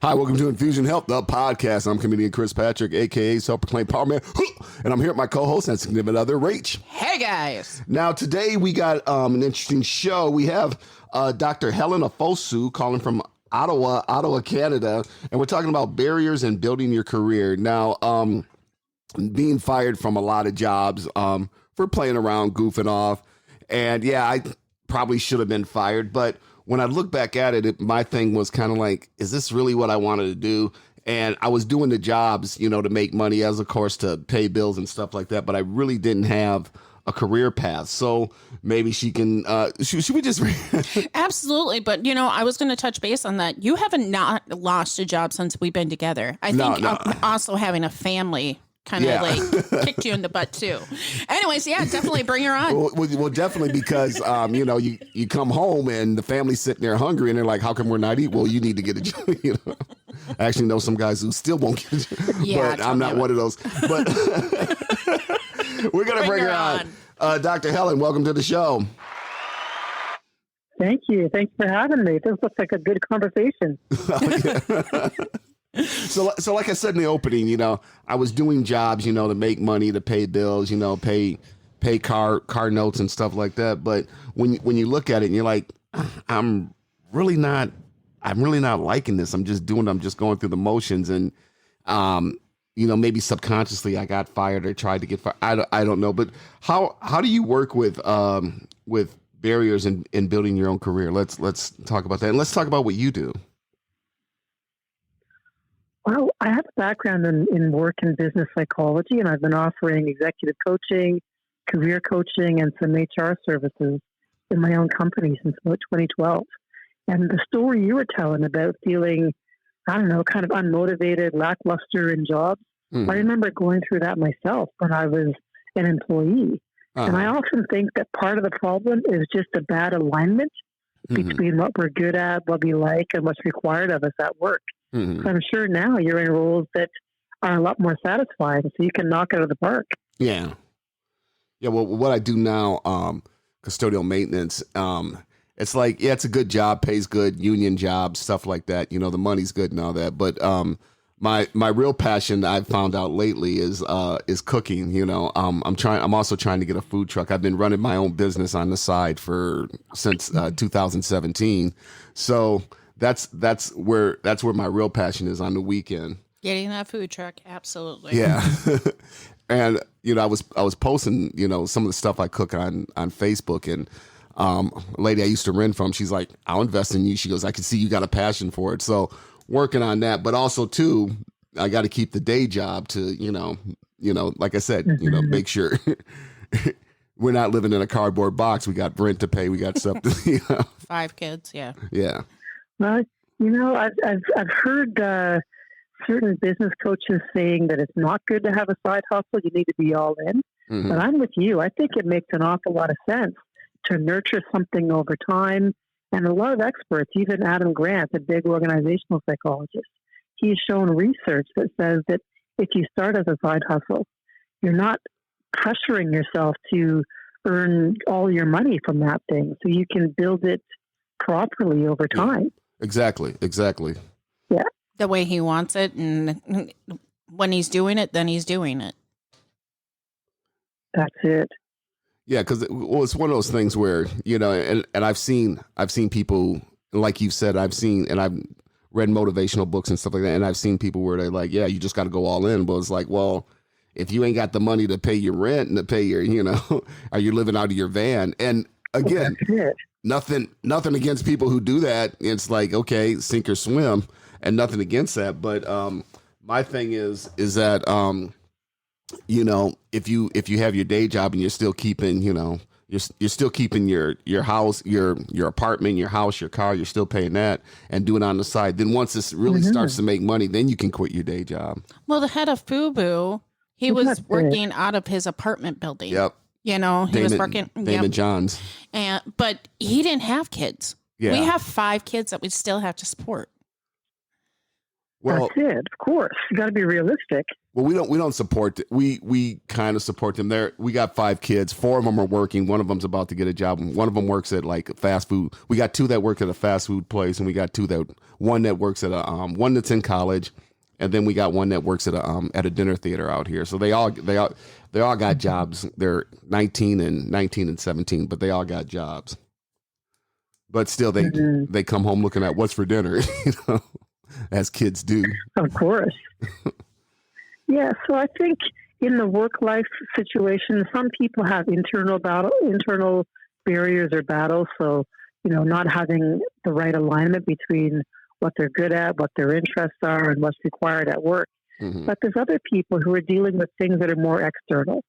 Hi, welcome to Infusion Health, the podcast. I'm comedian Chris Patrick, a.k.a. Self-Proclaimed Power Man, and I'm here with my co-host and significant other, Rach. Hey, guys. Now, today we got an interesting show. We have Dr. Helen Ofosu calling from Ottawa, Canada, and we're talking about barriers and building your career. Now, being fired from a lot of jobs for playing around, goofing off, and yeah, I probably should have been fired, but when I look back at it, my thing was kind of like, is this really what I wanted to do? And I was doing the jobs, to make money, as of course to pay bills and stuff like that, but I really didn't have a career path. So maybe she can, should we just... Absolutely. But, I was going to touch base on that. You haven't not lost a job since we've been together. I think also having a family kind of like kicked you in the butt too. Anyways, yeah, definitely bring her on. Well, definitely because, you come home and the family's sitting there hungry and they're like, how come we're not eating? Well, you need to get a job, I actually know some guys who still won't get a job, but I'm not one of those. But we're going to bring her on. Dr. Helen, welcome to the show. Thank you. Thanks for having me. This looks like a good conversation. So like I said in the opening, I was doing jobs, to make money, to pay bills, pay car notes and stuff like that. But when you look at it and you're like, I'm really not liking this. I'm just going through the motions, and maybe subconsciously I got fired or tried to get fired. I don't know. But how do you work with barriers in building your own career? Let's talk about that, and let's talk about what you do. Well, I have a background in work and business psychology, and I've been offering executive coaching, career coaching, and some HR services in my own company since about 2012. And the story you were telling about feeling, kind of unmotivated, lackluster in jobs, I remember going through that myself when I was an employee. And I often think that part of the problem is just a bad alignment between what we're good at, what we like, and what's required of us at work. So I'm sure now you're in roles that are a lot more satisfying, so you can knock it out of the park. Yeah. Well, what I do now, custodial maintenance, it's like, it's a good job, pays good, union job, stuff like that. The money's good and all that. But my real passion I've found out lately is cooking. I'm also trying to get a food truck. I've been running my own business on the side since 2017. So that's where my real passion is on the weekend. Getting that food truck, absolutely. Yeah. And I was posting some of the stuff I cook on Facebook, and a lady I used to rent from, she's like, I'll invest in you. She goes, I can see you got a passion for it. So working on that, but also too, I got to keep the day job to like I said, make sure we're not living in a cardboard box. We got rent to pay. We got stuff to 5 kids. Yeah. Yeah. Well, I've heard certain business coaches saying that it's not good to have a side hustle. You need to be all in. But I'm with you. I think it makes an awful lot of sense to nurture something over time. And a lot of experts, even Adam Grant, a big organizational psychologist, he's shown research that says that if you start as a side hustle, you're not pressuring yourself to earn all your money from that thing. So you can build it properly over time. Exactly. Yeah. The way he wants it. And when he's doing it, then he's doing it. That's it. Yeah, because it's one of those things where and I've seen people, like you said, I've read motivational books and stuff like that, and I've seen people where they're like, yeah, you just got to go all in. But it's like, well, if you ain't got the money to pay your rent and to pay your, are you living out of your van? And again, nothing against people who do that. It's like, okay, sink or swim, and nothing against that. But my thing is that if you have your day job and you're still keeping, you're still keeping your house, your apartment, your house, your car, you're still paying that and doing it on the side. Then once this really starts to make money, then you can quit your day job. Well, the head of FUBU, he was working out of his apartment building. Yep. He was working. Damon Johns. But he didn't have kids. Yeah. We have 5 kids that we still have to support. Well, that's it. Of course, you got to be realistic. Well, we don't support we kind of support them. We got 5 kids. 4 of them are working. One of them's about to get a job. One of them works at like fast food. We got 2 that work at a fast food place, and we got one that works at one that's in college, and then we got one that works at a dinner theater out here. So they all got jobs. They're 19 and 17, but they all got jobs. But still, they come home looking at what's for dinner, as kids do. Of course. Yeah, so I think in the work-life situation, some people have internal barriers or battles. So, not having the right alignment between what they're good at, what their interests are, and what's required at work. Mm-hmm. But there's other people who are dealing with things that are more external.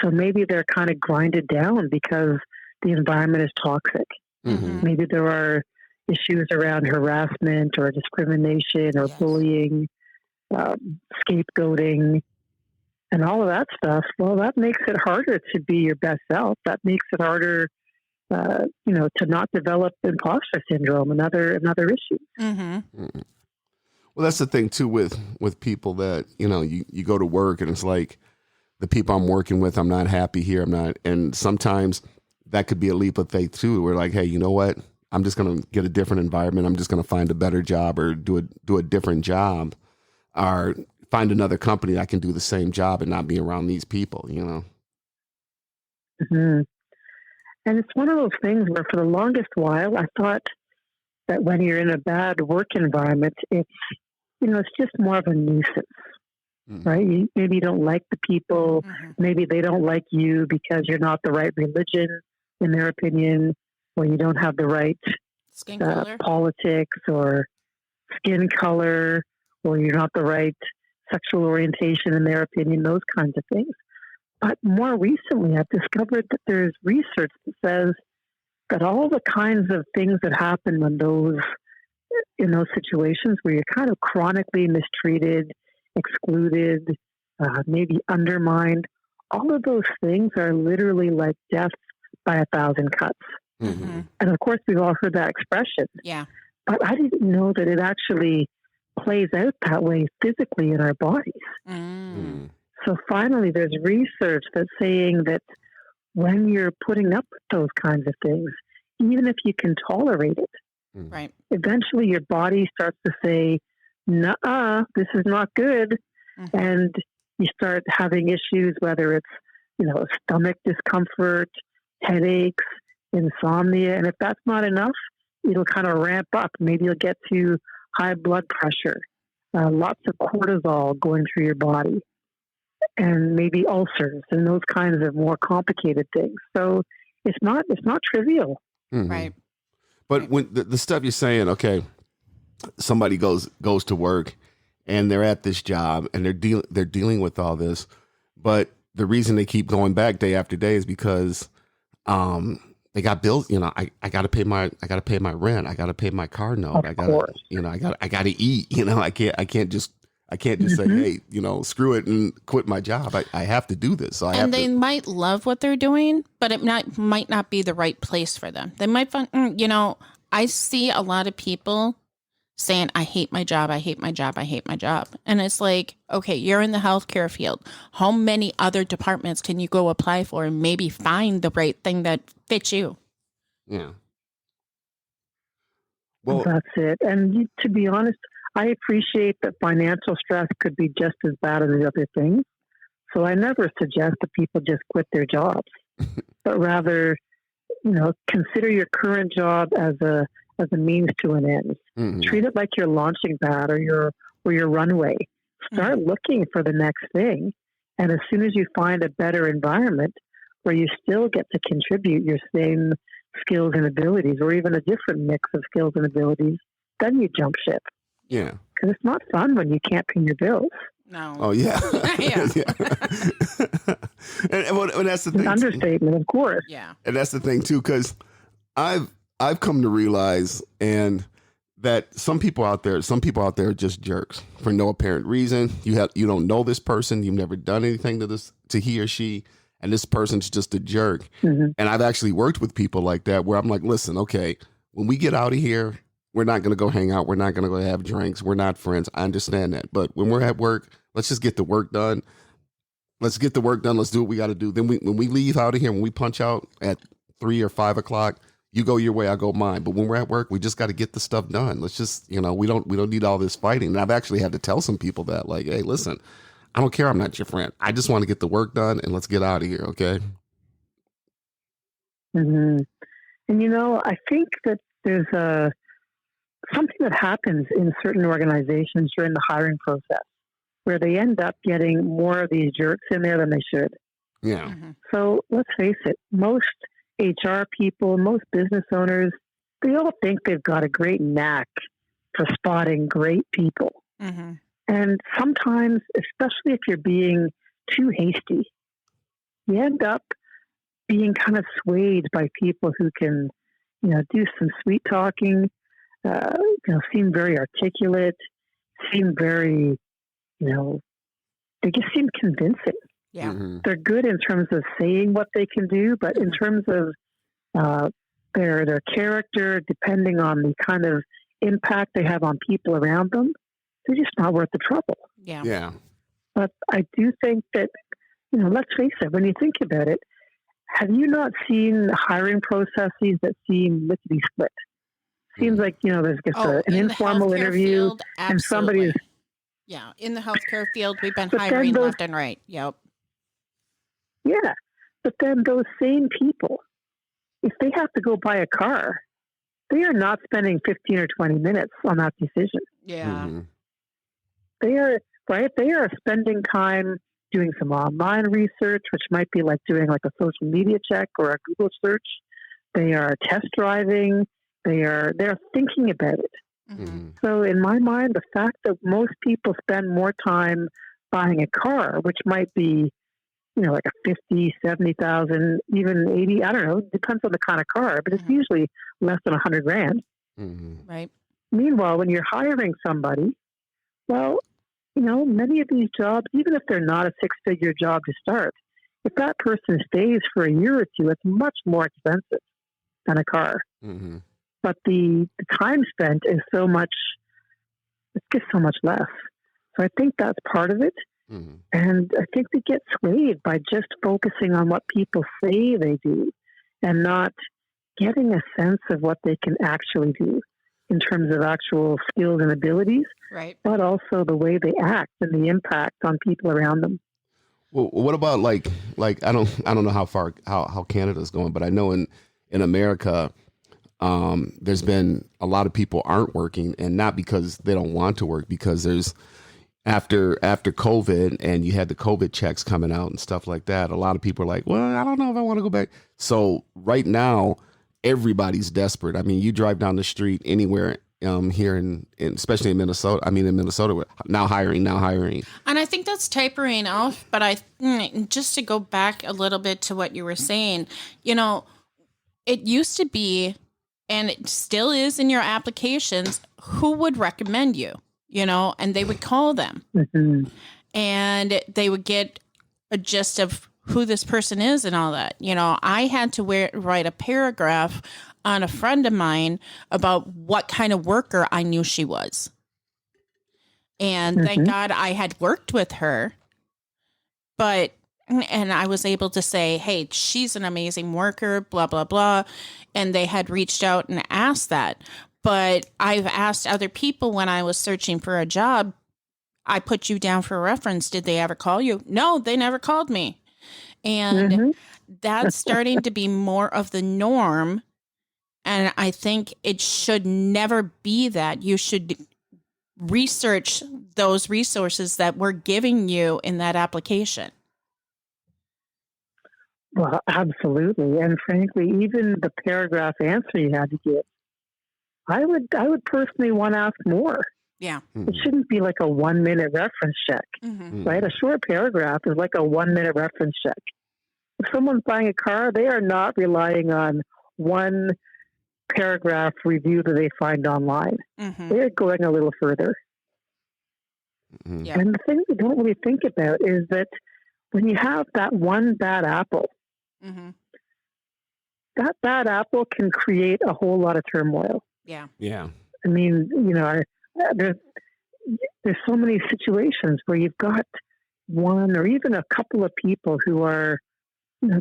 So maybe they're kind of grinded down because the environment is toxic. Mm-hmm. Maybe there are issues around harassment or discrimination or bullying, scapegoating, and all of that stuff. Well, that makes it harder to be your best self. That makes it harder, to not develop imposter syndrome and other issues. Mm-hmm. Mm-hmm. Well, that's the thing too with people that you go to work and it's like the people I'm working with, I'm not happy here. I'm not, and sometimes that could be a leap of faith too. We're like, hey, you know what? I'm just going to get a different environment. I'm just going to find a better job or do a different job, or find another company that can do the same job and not be around these people, Mm-hmm. And it's one of those things where for the longest while, I thought that when you're in a bad work environment, it's just more of a nuisance, right? Maybe you don't like the people. Maybe they don't like you because you're not the right religion, in their opinion, or you don't have the right skin color, politics or skin color, or you're not the right sexual orientation, in their opinion, those kinds of things. But more recently, I've discovered that there's research that says that all the kinds of things that happen in those situations where you're kind of chronically mistreated, excluded, maybe undermined, all of those things are literally like death by 1,000 cuts. Mm-hmm. And of course, we've all heard that expression. Yeah. But I didn't know that it actually plays out that way physically in our bodies. Mm. So finally, there's research that's saying that when you're putting up with those kinds of things, even if you can tolerate it, right, eventually your body starts to say, "Nuh-uh, this is not good," and you start having issues, whether it's stomach discomfort, headaches, insomnia, and if that's not enough, it'll kind of ramp up. Maybe you'll get to high blood pressure, lots of cortisol going through your body, and maybe ulcers and those kinds of more complicated things. So it's not trivial. Mm-hmm. Right. But when the stuff you're saying, okay, somebody goes to work and they're at this job and they're dealing with all this, but the reason they keep going back day after day is because they got bills. I got to pay my rent. I got to pay my car note. I got to eat. I can't just say, hey, screw it and quit my job. I have to do this. So they might love what they're doing, but it might not be the right place for them. They might find, I see a lot of people saying, I hate my job. I hate my job. I hate my job. And it's like, okay, you're in the healthcare field. How many other departments can you go apply for and maybe find the right thing that fits you? Yeah. Well, that's it. And to be honest, I appreciate that financial stress could be just as bad as the other things. So I never suggest that people just quit their jobs, but rather, consider your current job as a means to an end. Mm-hmm. Treat it like your launching pad or your runway. Start looking for the next thing. And as soon as you find a better environment where you still get to contribute your same skills and abilities, or even a different mix of skills and abilities, then you jump ship. Yeah. Because it's not fun when you can't pay your bills. No. Oh, yeah. Yeah. and that's the thing. An understatement, of course. Yeah. And that's the thing, too, because I've come to realize that some people out there are just jerks for no apparent reason. You don't know this person. You've never done anything to he or she. And this person's just a jerk. Mm-hmm. And I've actually worked with people like that where I'm like, listen, okay, when we get out of here, we're not going to go hang out. We're not going to go have drinks. We're not friends. I understand that. But when we're at work, let's just get the work done. Let's get the work done. Let's do what we got to do. Then when we leave out of here, when we punch out at 3 or 5 o'clock, you go your way, I go mine. But when we're at work, we just got to get the stuff done. Let's just, we don't need all this fighting. And I've actually had to tell some people that, like, hey, listen, I don't care. I'm not your friend. I just want to get the work done and let's get out of here. Okay. Mm-hmm. And, I think that there's something that happens in certain organizations during the hiring process where they end up getting more of these jerks in there than they should. Yeah. Mm-hmm. So let's face it, most HR people, most business owners, they all think they've got a great knack for spotting great people. Mm-hmm. And sometimes, especially if you're being too hasty, you end up being kind of swayed by people who can, do some sweet talking, seem very articulate, seem very, they just seem convincing. Yeah. Mm-hmm. They're good in terms of saying what they can do, but in terms of their character, depending on the kind of impact they have on people around them, they're just not worth the trouble. Yeah. Yeah. But I do think that, let's face it, when you think about it, have you not seen hiring processes that seem lickety-split? Seems like, there's just an in informal the healthcare interview field, and somebody's... absolutely. Yeah, in the healthcare field, we've been But hiring then left and right. Yep. Yeah, but then those same people, if they have to go buy a car, they are not spending 15 or 20 minutes on that decision. Yeah. Mm-hmm. They are, right? They are spending time doing some online research, which might be like doing like a social media check or a Google search. They are test driving. They're thinking about it. Mm-hmm. So in my mind, the fact that most people spend more time buying a car, which might be, like a 50, 70,000, even 80, I don't know, depends on the kind of car, but it's usually less than $100,000. Mm-hmm. Right. Meanwhile, when you're hiring somebody, well, many of these jobs, even if they're not a 6-figure job to start, if that person stays for a year or two, it's much more expensive than a car. Mm-hmm. But the time spent is it's just so much less. So I think that's part of it. Mm-hmm. And I think they get swayed by just focusing on what people say they do and not getting a sense of what they can actually do in terms of actual skills and abilities, right? But also the way they act and the impact on people around them. Well, what about like I don't know how far how Canada's going, but I know in America, there's been a lot of people aren't working, and not because they don't want to work, because there's after COVID and you had the COVID checks coming out and stuff like that. A lot of people are like, well, I don't know if I want to go back. So right now, everybody's desperate. I mean, you drive down the street anywhere here in especially in Minnesota. I mean, in Minnesota, now hiring. And I think that's tapering off. But just to go back a little bit to what you were saying, it used to be, and it still is in your applications, who would recommend you, and they would call them Mm-hmm. and they would get a gist of who this person is and all that. I had to write a paragraph on a friend of mine about what kind of worker I knew she was. And thank God I had worked with her, and I was able to say, hey, she's an amazing worker, blah, blah, blah. And they had reached out and asked that. But I've asked other people when I was searching for a job, I put you down for a reference. Did they ever call you? No, they never called me. And that's starting to be more of the norm. And I think it should never be that. You should research those resources that we're giving you in that application. Well, absolutely. And frankly, even the paragraph answer you had to give, I would personally want to ask more. Yeah. It shouldn't be like a 1-minute reference check, right? A short paragraph is like a 1-minute reference check. If someone's buying a car, they are not relying on one paragraph review that they find online. They're going a little further. Yep. And the thing we don't really think about is that when you have that one bad apple, that bad apple can create a whole lot of turmoil. Yeah. Yeah. I mean, there's so many situations where you've got one or even a couple of people who are,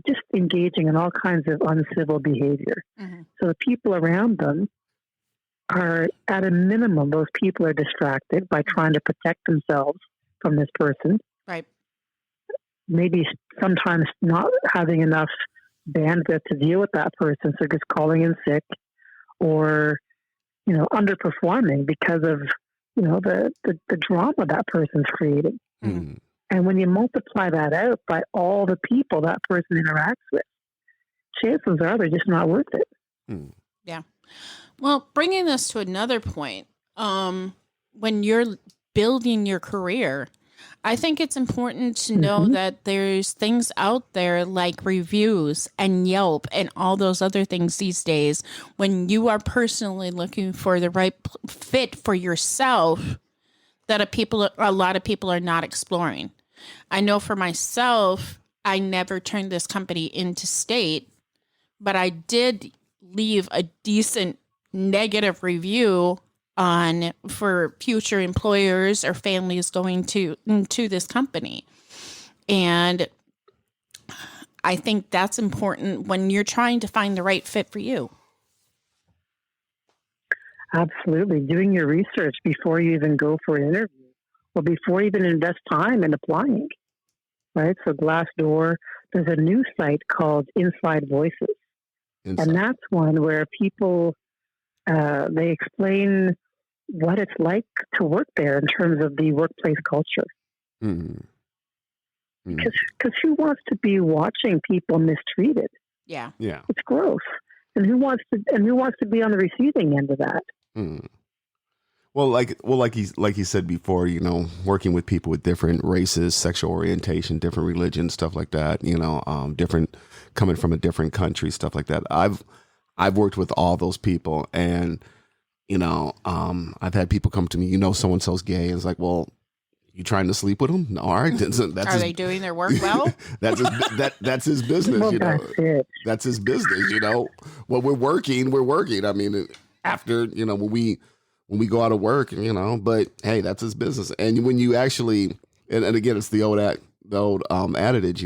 just engaging in all kinds of uncivil behavior. Mm-hmm. So the people around them are, at a minimum, those people are distracted by trying to protect themselves from this person. Right. Maybe sometimes not having enough bandwidth to deal with that person, so just calling in sick, or underperforming because of the drama that person's creating. Mm. And when you multiply that out by all the people that person interacts with, chances are they're just not worth it. Mm. Yeah. Well, bringing this to another point, when you're building your career, I think it's important to know that there's things out there like reviews and Yelp and all those other things these days. When you are personally looking for the right fit for yourself, that a lot of people are not exploring. I know for myself, I never turned this company into state, but I did leave a decent negative review for future employers or families going to this company. And I think that's important when you're trying to find the right fit for you. Absolutely. Doing your research before you even go for an interview, or before you even invest time in applying, right? So Glassdoor, there's a new site called Inside Voices. And that's one where people, they explain what it's like to work there in terms of the workplace culture. Mm. Mm. Because who wants to be watching people mistreated? Yeah. It's gross. And who wants to be on the receiving end of that? Mm. Well, like he said before, working with people with different races, sexual orientation, different religions, stuff like that, different, coming from a different country, stuff like that. I've worked with all those people, and I've had people come to me, so-and-so's gay, and it's like, well, you trying to sleep with them? No, all right. Are they doing their work well? that's his business. Well, that's it. That's his business. Well, we're working. I mean, after when we go out of work, but hey, that's his business. And when you actually, and again, it's the old adage,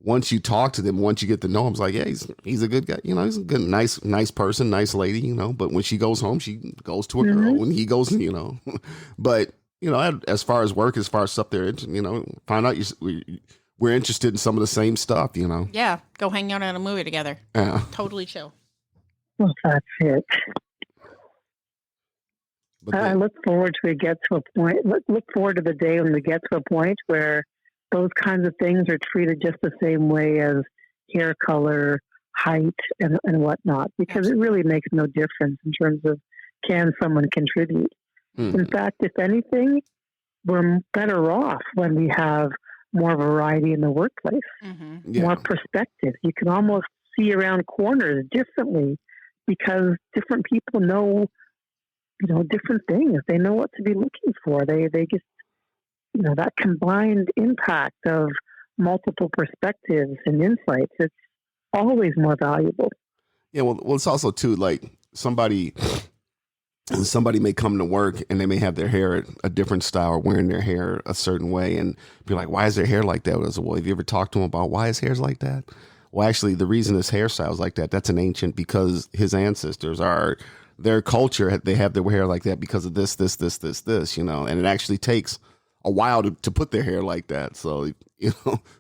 once you talk to them, once you get to know him, it's like, yeah, he's a good guy. He's a good, nice person, nice lady, but when she goes home, she goes to a girl. When he goes, but, as far as work, as far as stuff there, find out we're interested in some of the same stuff, Yeah. Go hang out at a movie together. Yeah. Totally chill. Well, that's it. But I look forward to look forward to the day when we get to a point where those kinds of things are treated just the same way as hair color, height, and whatnot, because it really makes no difference in terms of can someone contribute. In fact, if anything, we're better off when we have more variety in the workplace, more perspective. You can almost see around corners differently because different people know, different things. They know what to be looking for. They just, that combined impact of multiple perspectives and insights, it's always more valuable. Yeah, well, it's also too, like, somebody may come to work and they may have their hair a different style or wearing their hair a certain way and be like, why is their hair like that? Well, have you ever talked to him about why his hair's like that? Well, actually, the reason his hairstyle is like that, that's an ancient, because his ancestors are, their culture, they have their hair like that because of this, and it actually takes a while to put their hair like that. So,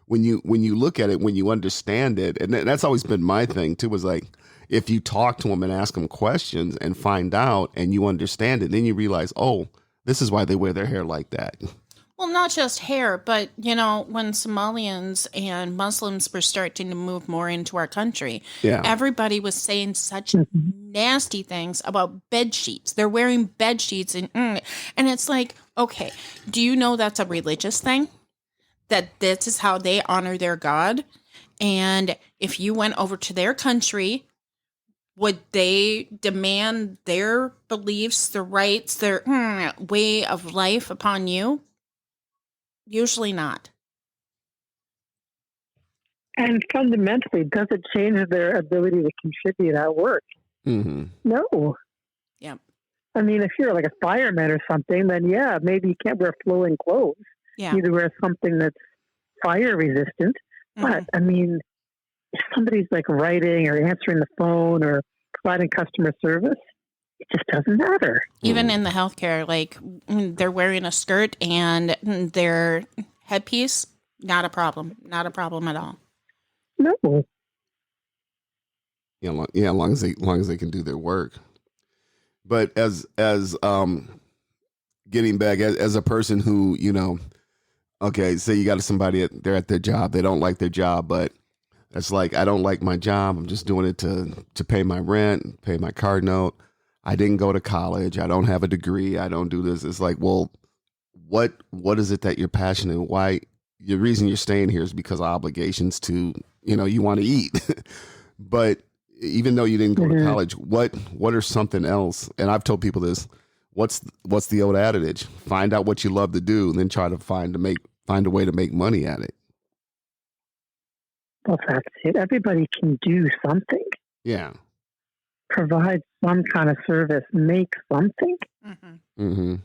when you look at it, when you understand it, and that's always been my thing too, was like, if you talk to them and ask them questions and find out and you understand it, then you realize, oh, this is why they wear their hair like that. Well, not just hair, but, when Somalians and Muslims were starting to move more into our country, everybody was saying such nasty things about bed sheets. They're wearing bed sheets and it's like, okay, do you know that's a religious thing? That this is how they honor their God? And if you went over to their country, would they demand their beliefs, their rights, their way of life upon you? Usually not. And fundamentally, does it change their ability to contribute at work? Mm-hmm. No. Yeah. I mean, if you're like a fireman or something, then yeah, maybe you can't wear flowing clothes. Yeah. You either wear something that's fire resistant. But I mean, if somebody's like writing or answering the phone or providing customer service, it just doesn't matter. Even in the healthcare, like they're wearing a skirt and their headpiece, not a problem. Not a problem at all. No. Yeah, as long as they can do their work. But as getting back as a person who, okay, say you got somebody they're at their job, they don't like their job, but it's like, I don't like my job. I'm just doing it to pay my rent, pay my car note. I didn't go to college. I don't have a degree. I don't do this. It's like, well, what is it that you're passionate? Why the reason you're staying here is because of obligations to, you want to eat. But even though you didn't go to college, what are something else? And I've told people this, what's the old adage? Find out what you love to do and then try to find a way to make money at it. Well, that's it. Everybody can do something. Yeah. Provide some kind of service, make something. Mm-hmm.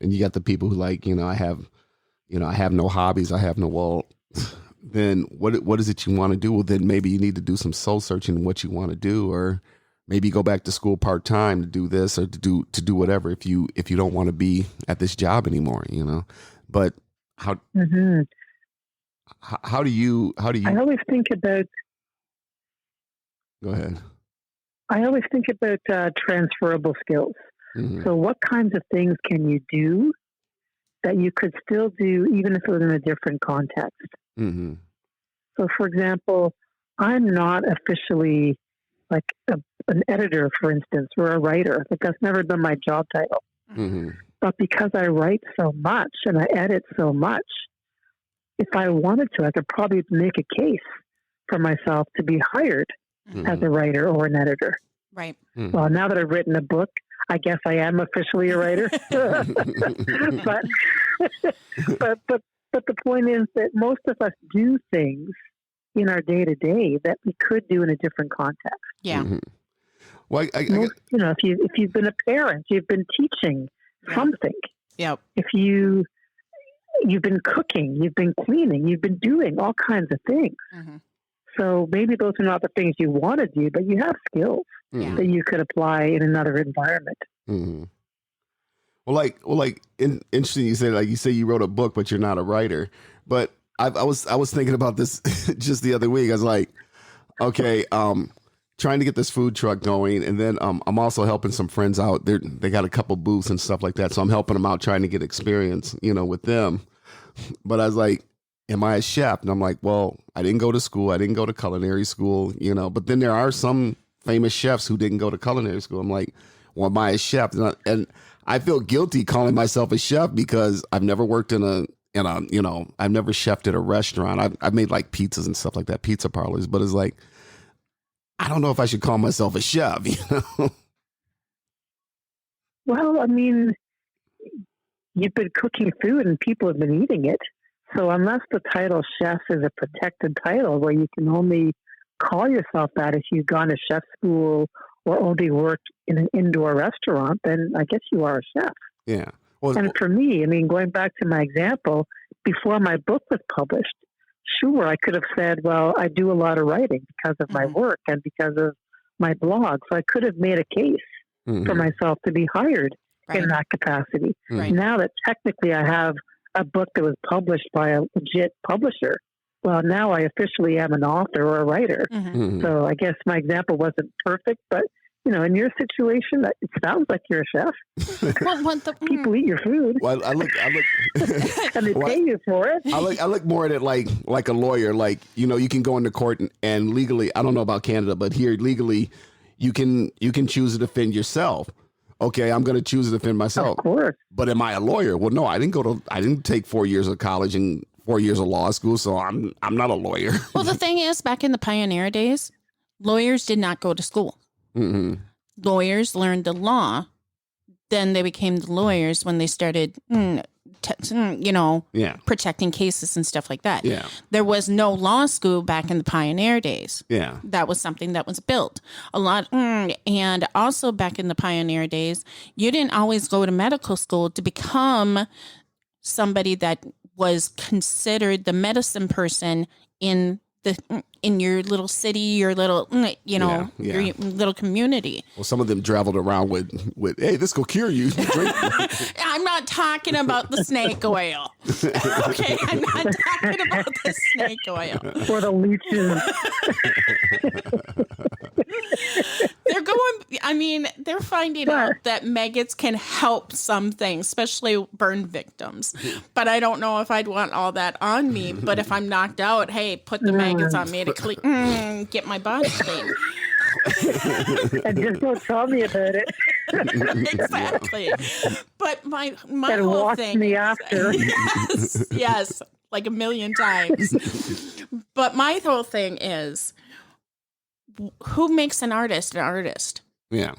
And you got the people who I have no hobbies. I have no, then what is it you want to do? Well, then maybe you need to do some soul searching in what you want to do, or maybe go back to school part-time to do this or to do whatever if you don't want to be at this job anymore, But how do you I always think about Go ahead. I always think about transferable skills. So what kinds of things can you do that you could still do even if it was in a different context? So, for example, I'm not officially like an editor, for instance, or a writer. Like that's never been my job title. But because I write so much and I edit so much, if I wanted to, I could probably make a case for myself to be hired as a writer or an editor. Right. Well, now that I've written a book, I guess I am officially a writer. But the point is that most of us do things in our day to day that we could do in a different context. Yeah. Well, if you've been a parent, you've been teaching something. Yep. If you've been cooking, you've been cleaning, you've been doing all kinds of things. So maybe those are not the things you want to do, but you have skills that you could apply in another environment. Well, interesting. You say you wrote a book, but you're not a writer. But I was thinking about this just the other week. I was like, okay, trying to get this food truck going, and then I'm also helping some friends out. They got a couple booths and stuff like that, so I'm helping them out, trying to get experience, with them. But I was like, am I a chef? And I'm like, well, I didn't go to school. I didn't go to culinary school, But then there are some famous chefs who didn't go to culinary school. I'm like, well, am I a chef? And I feel guilty calling myself a chef because I've never worked I've never chefed at a restaurant. I've made like pizzas and stuff like that, pizza parlors. But it's like, I don't know if I should call myself a chef, Well, I mean, you've been cooking food and people have been eating it. So unless the title chef is a protected title where you can only call yourself that if you've gone to chef school or only worked in an indoor restaurant, then I guess you are a chef. Yeah. And for me, I mean, going back to my example, before my book was published, sure, I could have said, well, I do a lot of writing because of my work and because of my blog. So I could have made a case for myself to be hired in that capacity. Now that technically I have a book that was published by a legit publisher, well, now I officially am an author or a writer. So I guess my example wasn't perfect, but in your situation, it sounds like you're a chef. Well, people eat your food. Well, I look, and they pay you for it. I look more at it like a lawyer. Like, you can go into court and legally, I don't know about Canada, but here legally, you can choose to defend yourself. Okay, I'm going to choose to defend myself. Of course. But am I a lawyer? Well, no, I didn't take 4 years of college and 4 years of law school, so I'm not a lawyer. Well, the thing is, back in the pioneer days, lawyers did not go to school. Lawyers learned the law. Then they became the lawyers when they started protecting cases and stuff like that. Yeah. There was no law school back in the pioneer days. Yeah. That was something that was built a lot. And also back in the pioneer days, you didn't always go to medical school to become somebody that was considered the medicine person in your little city, your little, your little community. Well, some of them traveled around with hey, this will cure you. Drink. I'm not talking about the snake oil. Okay, I'm not talking about the snake oil. Or the leeches. They're finding out that maggots can help some things, especially burn victims. But I don't know if I'd want all that on me. But if I'm knocked out, hey, put the maggots on me to get my body clean. And just don't tell me about it. Exactly. But my and whole watch thing. me after. Yes, like a million times. But my whole thing is, who makes an artist an artist? Yeah.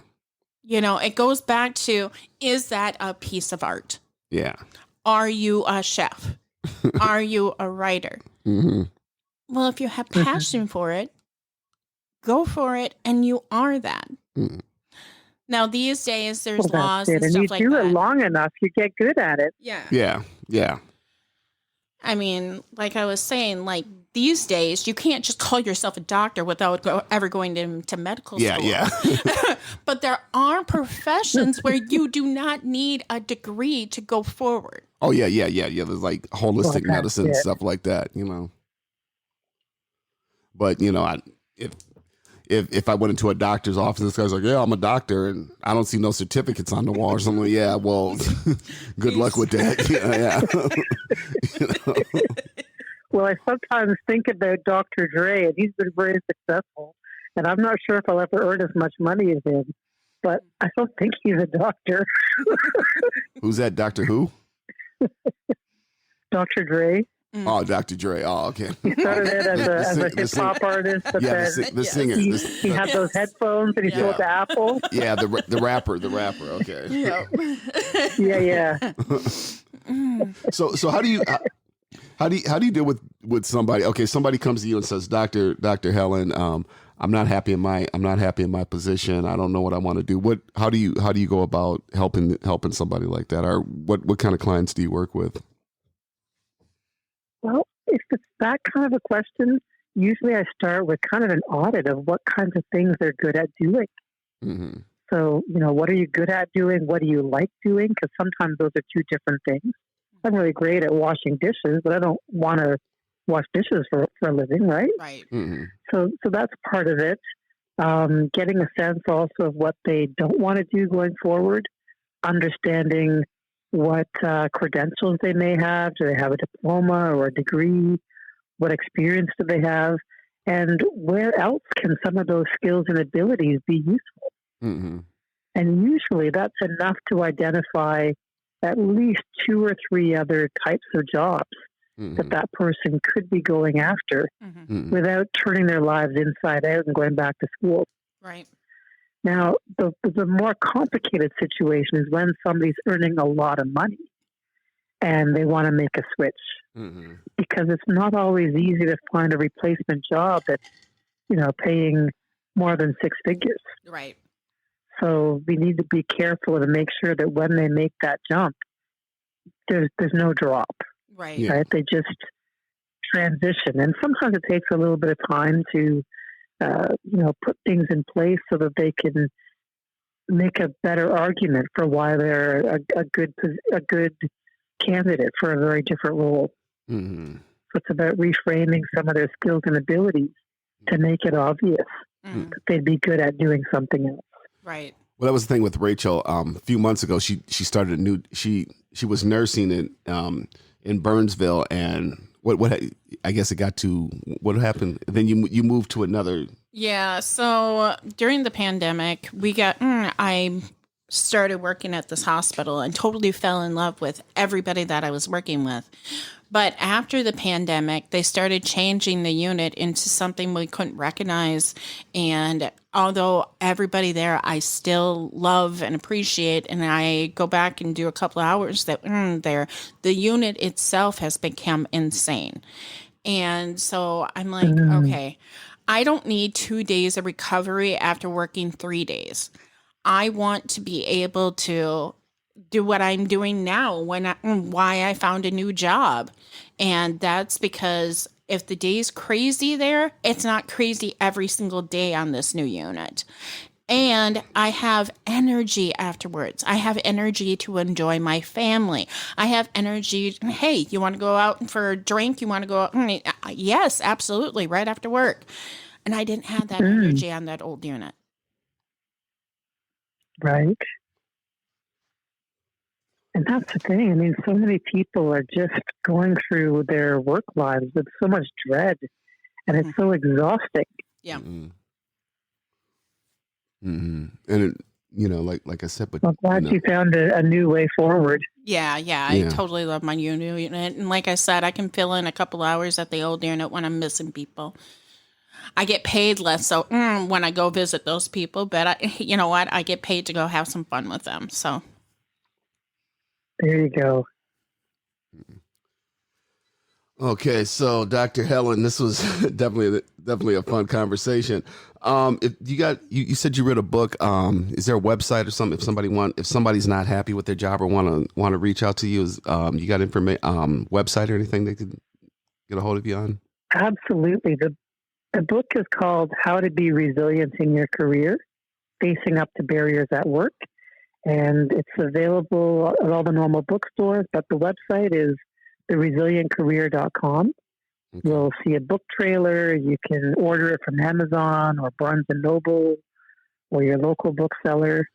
It goes back to, is that a piece of art? Yeah. Are you a chef? Are you a writer? Mm-hmm. Well, if you have passion for it, go for it, and you are that. Mm. Now, these days, there's laws and and stuff like that. you do it long enough, you get good at it. Yeah. Yeah. Yeah. I mean, like I was saying, like these days, you can't just call yourself a doctor without ever going to medical school. Yeah. But there are professions where you do not need a degree to go forward. Oh, yeah. There's like holistic medicine and stuff like that, But, if I went into a doctor's office, this guy's like, yeah, I'm a doctor, and I don't see no certificates on the wall or something. Yeah, well, good luck with that. Yeah. Well, I sometimes think about Dr. Dre, and he's been very successful. And I'm not sure if I'll ever earn as much money as him, but I don't think he's a doctor. Who's that? Dr. who? Dr. Dre. Oh, Dr. Dre. Oh, okay. He started it as a hip hop artist, but then the singer. He had those headphones and he sold to Apple. Yeah, the rapper. Okay. Yeah. So how do you deal with somebody? Okay, somebody comes to you and says, Dr. Helen, I'm not happy in my position. I don't know what I want to do. How do you go about helping somebody like that? Or what kind of clients do you work with? Well, if it's that kind of a question, usually I start with kind of an audit of what kinds of things they're good at doing. Mm-hmm. So, what are you good at doing? What do you like doing? Because sometimes those are two different things. I'm really great at washing dishes, but I don't want to wash dishes for a living, right? Right. Mm-hmm. So that's part of it. Getting a sense also of what they don't want to do going forward, understanding what credentials they may have. Do they have a diploma or a degree? What experience do they have? And where else can some of those skills and abilities be useful? Mm-hmm. And usually that's enough to identify at least 2 or 3 other types of jobs that person could be going after without turning their lives inside out and going back to school. Right. Now, the more complicated situation is when somebody's earning a lot of money and they want to make a switch because it's not always easy to find a replacement job that's, paying more than 6 figures. Right. So we need to be careful to make sure that when they make that jump, there's no drop. Right. Yeah. Right. They just transition. And sometimes it takes a little bit of time to, put things in place so that they can make a better argument for why they're a good candidate for a very different role. Mm-hmm. So it's about reframing some of their skills and abilities to make it obvious that they'd be good at doing something else. Right. Well, that was the thing with Rachel. A few months ago, she started she was nursing in Burnsville, and what I guess it got to what happened. Then you moved to another. Yeah. So during the pandemic, we got I started working at this hospital and totally fell in love with everybody that I was working with. But after the pandemic, they started changing the unit into something we couldn't recognize. And although everybody there I still love and appreciate, and I go back and do a couple of hours there, the unit itself has become insane. And so I'm like, okay, I don't need 2 days of recovery after working 3 days. I want to be able to do what I'm doing now why I found a new job. And that's because if the day's crazy there, it's not crazy every single day on this new unit. And I have energy afterwards. I have energy to enjoy my family. I have energy. Hey, you want to go out for a drink? You want to go out? Yes, absolutely. Right after work. And I didn't have that energy on that old unit. Right. And that's the thing. I mean, so many people are just going through their work lives with so much dread, and it's so exhausting. Yeah. And it, like I said, but I'm glad you found a new way forward. Yeah. I totally love my new unit. And like I said, I can fill in a couple hours at the old unit when I'm missing people. I get paid less so when I go visit those people, but you know what? I get paid to go have some fun with them. So there you go. Okay, so Dr. Helen, this was definitely a fun conversation. If you said you read a book. Is there a website or something if somebody's not happy with their job or want to reach out to you? You got website or anything they could get a hold of you on? Absolutely. The book is called How to Be Resilient in Your Career, Facing Up to Barriers at Work. And it's available at all the normal bookstores, but the website is theresilientcareer.com. Okay. You'll see a book trailer. You can order it from Amazon or Barnes & Noble or your local bookseller.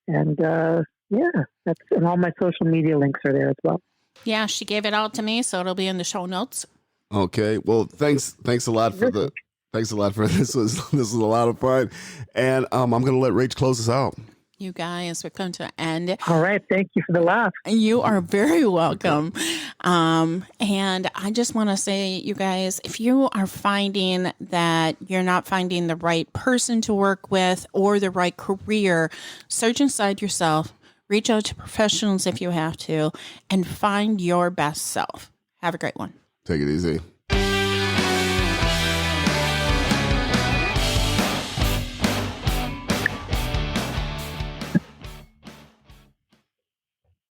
And and all my social media links are there as well. Yeah, she gave it all to me, so it'll be in the show notes. Okay. Well, thanks a lot for this. This was a lot of fun, and I'm going to let Rach close us out. You guys, we're coming to an end. All right. Thank you for the laugh. You are very welcome. And I just want to say, you guys, if you are finding that you're not finding the right person to work with or the right career, search inside yourself, reach out to professionals if you have to, and find your best self. Have a great one. Take it easy.